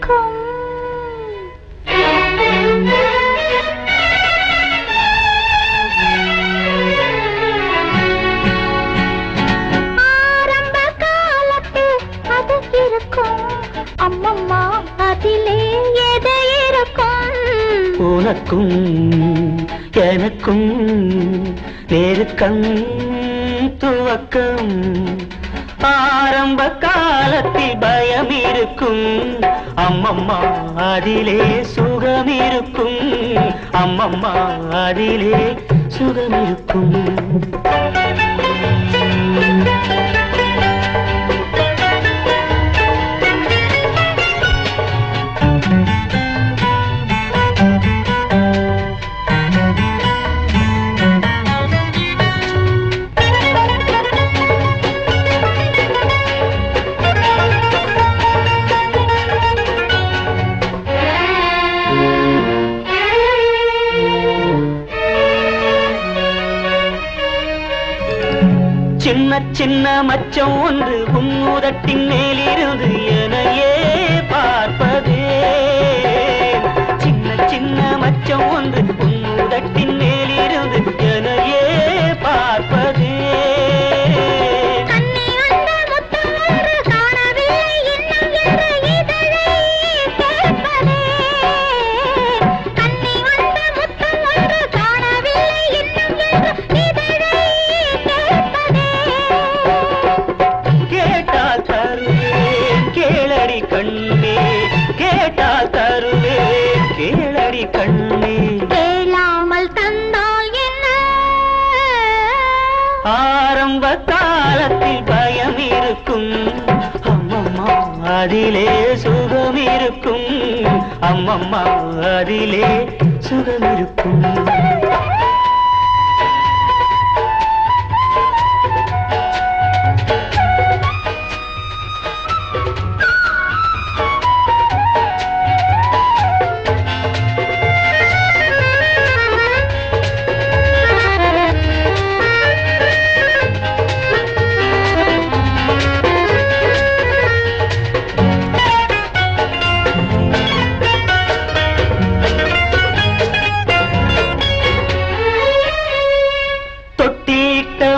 இருக்கும். ஆரம்ப காலத்தில் அது இருக்கும். அம்மம்மா அதிலே எது இருக்கும்? உனக்கும் எனக்கும் நெருக்கம் துவக்கம். ஆரம்ப காலத்தில் பயம் இருக்கும். அம்மம்மா அதிலே சுகம் இருக்கும். அம்மம்மா அதிலே சுகம் இருக்கும். சின்ன சின்ன மச்சம் ஒன்று உன்னுதட்டின் மேலிருந்து எனையே பார்ப்பதே. சின்ன சின்ன மச்சம் ஒன்று உன்னுதட்டின் மேலிருந்து எனையே பார்ப்பதே. கண்ணே கேட்டால் தருவேன் கேளடி கண்ணே. கேளாமல் தந்தால் என்ன? ஆரம்ப காலத்தில் பயம் இருக்கும். அம்மம்மா அதிலே சுகம் இருக்கும். அம்மம்மா அதிலே சுகம் இருக்கும்.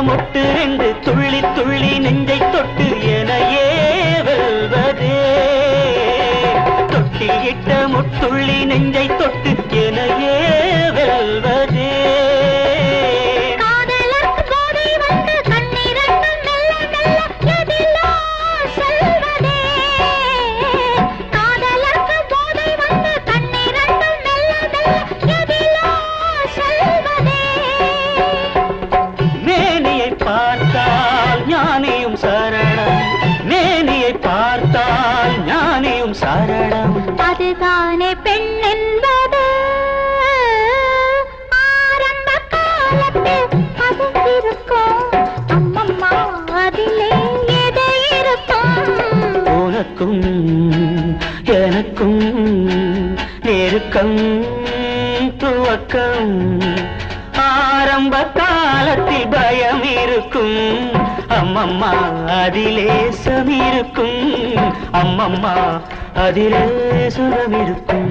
மொட்டு ரெண்டு துள்ளி துள்ளி நெஞ்சை தொட்டு எனையே வெல்வதே. தொட்டில் இட்ட முட்டுள்ளி நெஞ்சை தொட்டு எனையே வெல்வதே. பார்த்தால் ஞானியும் சரணம். மேனியை பார்த்தால் ஞானியும் சரணம். அதுதானே பெண் என்பது. ஆரம்ப காலத்தில் அது இருக்கும். அம்மம்மா அதிலே எது இருக்கும்? உனக்கும் எனக்கும் நெருக்கம் துவக்கம். ஆரம்ப காலத்தில் பயம் இருக்கும். அம்மம்மா அதிலே சமிருக்கும். அம்மம்மா அதிலே சுகம் இருக்கும்.